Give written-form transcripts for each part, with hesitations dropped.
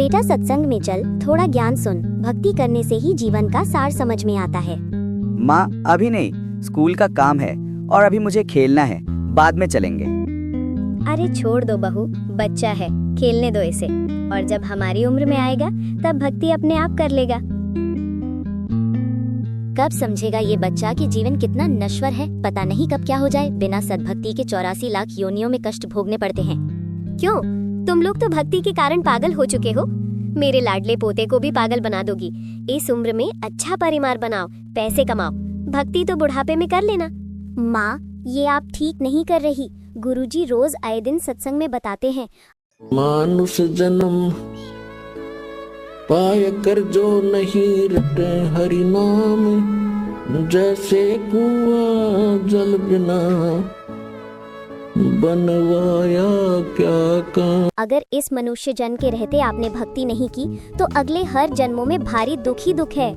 बेटा सत्संग में चल, थोड़ा ज्ञान सुन। भक्ति करने से ही जीवन का सार समझ में आता है। माँ अभी नहीं, स्कूल का काम है और अभी मुझे खेलना है, बाद में चलेंगे। अरे छोड़ दो बहू, बच्चा है, खेलने दो इसे, और जब हमारी उम्र में आएगा तब भक्ति अपने आप कर लेगा। कब समझेगा ये बच्चा कि जीवन कितना नश्वर है, पता नहीं कब क्या हो जाए। बिना सद्भक्ति के 84 लाख योनियों में कष्ट भोगने पड़ते हैं। क्यों, तुम लोग तो भक्ति के कारण पागल हो चुके हो। मेरे लाडले पोते को भी पागल बना दोगी। इस उम्र में अच्छा परिवार बनाओ, पैसे कमाओ, भक्ति तो बुढ़ापे में कर लेना। माँ, ये आप ठीक नहीं कर रही। गुरुजी रोज आए दिन सत्संग में बताते हैं, मानुष जन्म पाय कर जो नहीं रटे हरि नाम, जैसे कुआं जल बिना बनवाया क्या काम। अगर इस मनुष्य जन्म के रहते आपने भक्ति नहीं की तो अगले हर जन्मों में भारी दुख ही दुख है।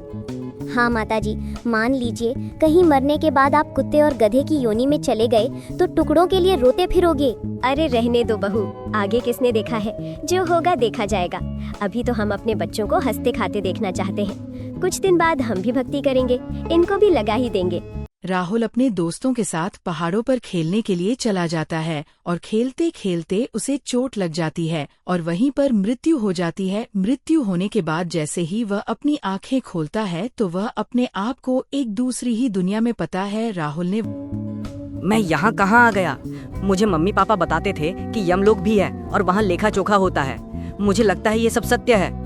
हाँ माताजी, मान लीजिए कहीं मरने के बाद आप कुत्ते और गधे की योनि में चले गए तो टुकड़ों के लिए रोते फिरोगे। अरे रहने दो बहू, आगे किसने देखा है, जो होगा देखा जाएगा। अभी तो हम अपने बच्चों को हंसते खाते देखना चाहते हैं। कुछ दिन बाद हम भी भक्ति करेंगे, इनको भी लगा ही देंगे। राहुल अपने दोस्तों के साथ पहाड़ों पर खेलने के लिए चला जाता है और खेलते खेलते उसे चोट लग जाती है और वहीं पर मृत्यु हो जाती है। मृत्यु होने के बाद जैसे ही वह अपनी आंखें खोलता है तो वह अपने आप को एक दूसरी ही दुनिया में पाता है। राहुल ने, मैं यहाँ कहाँ आ गया? मुझे मम्मी पापा बताते थे कि यमलोक भी है और वहाँ लेखा चोखा होता है। मुझे लगता है ये सब सत्य है।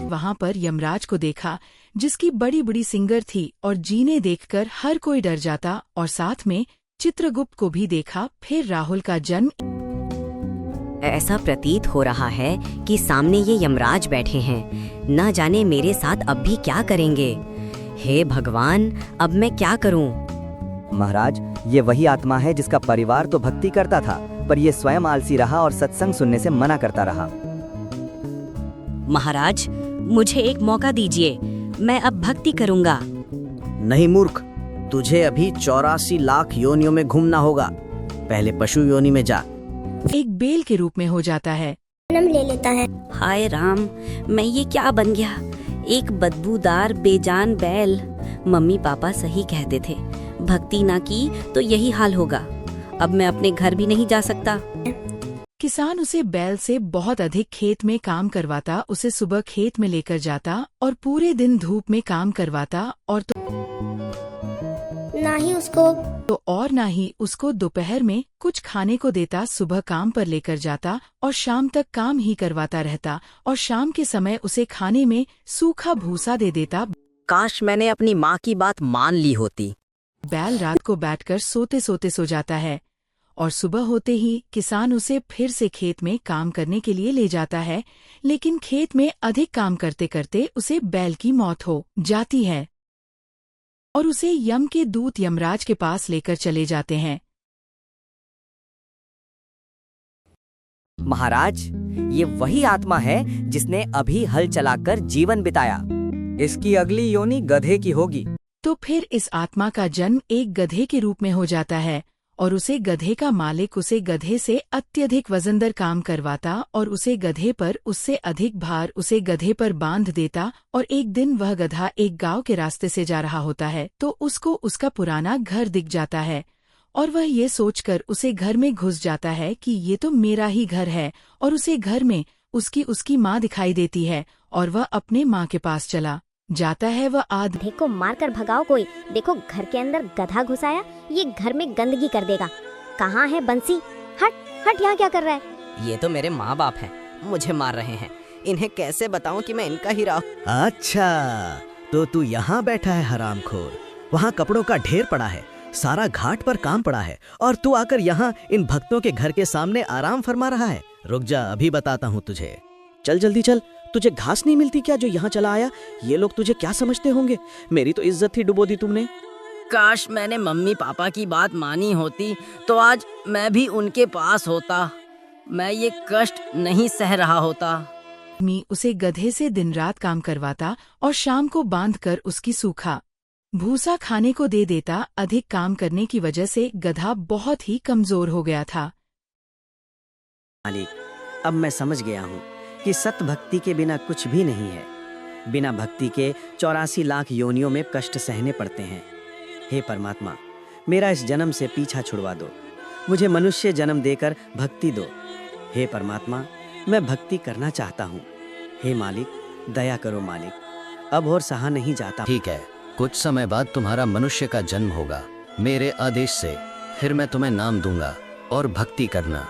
वहाँ पर यमराज को देखा जिसकी बड़ी बड़ी सिंगर थी और जीने देखकर हर कोई डर जाता, और साथ में चित्रगुप्त को भी देखा। फिर राहुल का जन्म। ऐसा प्रतीत हो रहा है कि सामने ये यमराज बैठे हैं, न जाने मेरे साथ अब भी क्या करेंगे। हे भगवान, अब मैं क्या करूं? महाराज, ये वही आत्मा है जिसका परिवार तो भक्ति करता था, पर ये स्वयं आलसी रहा और सत्संग सुनने से मना करता रहा। महाराज, मुझे एक मौका दीजिए, मैं अब भक्ति करूंगा। नहीं मूर्ख, तुझे अभी 84 लाख योनियों में घूमना होगा। पहले पशु योनि में जा। एक बेल के रूप में हो जाता है। जन्म ले लेता है। हाय राम, मैं ये क्या बन गया? एक बदबूदार बेजान बैल। मम्मी पापा सही कहते थे, भक्ति ना की तो यही हाल होगा। अब मैं अपने घर भी नहीं जा सकता। किसान उसे बैल से बहुत अधिक खेत में काम करवाता, उसे सुबह खेत में लेकर जाता और पूरे दिन धूप में काम करवाता, और ना ही उसको दोपहर में कुछ खाने को देता। सुबह काम पर लेकर जाता और शाम तक काम ही करवाता रहता, और शाम के समय उसे खाने में सूखा भूसा दे देता। काश मैंने अपनी माँ की बात मान ली होती। बैल रात को बैठकर सोते सोते सो जाता है और सुबह होते ही किसान उसे फिर से खेत में काम करने के लिए ले जाता है, लेकिन खेत में अधिक काम करते करते उसे बैल की मौत हो जाती है और उसे यम के दूत यमराज के पास लेकर चले जाते हैं। महाराज, ये वही आत्मा है जिसने अभी हल चलाकर जीवन बिताया। इसकी अगली योनि गधे की होगी। तो फिर इस आत्मा का जन्म एक गधे के रूप में हो जाता है और उसे गधे का मालिक उसे गधे से अत्यधिक वजनदार काम करवाता और उसे गधे पर उससे अधिक भार उसे गधे पर बांध देता। और एक दिन वह गधा एक गांव के रास्ते से जा रहा होता है तो उसको उसका पुराना घर दिख जाता है और वह ये सोचकर उसे घर में घुस जाता है कि ये तो मेरा ही घर है, और उसे घर में उसकी माँ दिखाई देती है और वह अपने माँ के पास चला जाता है। वह गधे को मारकर भगाओ कोई। देखो घर के अंदर गधा घुसाया, ये घर में गंदगी कर देगा। कहाँ है बंसी? हट हट, यहाँ क्या कर रहा है? ये तो मेरे माँ बाप हैं, मुझे मार रहे हैं। इन्हें कैसे बताऊं कि मैं इनका ही रहा? अच्छा, तो तू यहाँ बैठा है हरामखोर। वहाँ कपड़ों का ढेर पड़ा है, सारा घाट पर काम पड़ा है, और तू आकर यहाँ इन भक्तों के घर के सामने आराम फरमा रहा है। रुक जा, अभी बताता हूँ तुझे। चल जल्दी चल। तुझे घास नहीं मिलती क्या जो यहाँ चला आया? ये लोग तुझे क्या समझते होंगे? मेरी तो इज्जत ही डुबो दी तुमने। काश मैंने मम्मी पापा की बात मानी होती तो आज मैं भी उनके पास होता। मैं ये कष्ट नहीं सह रहा होता। मी उसे गधे से दिन रात काम करवाता और शाम को बांधकर उसकी सूखा भूसा खाने को दे देता। अधिक काम करने की वजह से गधा बहुत ही कमजोर हो गया था। मालिक, अब मैं समझ गया हूँ कि सत भक्ति के बिना कुछ भी नहीं है। बिना भक्ति के 84 लाख योनियों में कष्ट सहने पड़ते हैं। हे परमात्मा, मेरा इस जन्म से पीछा छुड़वा दो, मुझे मनुष्य जन्म देकर भक्ति दो। हे परमात्मा, मैं भक्ति करना चाहता हूँ। हे मालिक, दया करो मालिक, अब और सहा नहीं जाता। ठीक है, कुछ समय बाद तुम्हारा मनुष्य का जन्म होगा। मेरे आदेश से फिर मैं तुम्हें नाम दूंगा और भक्ति करना।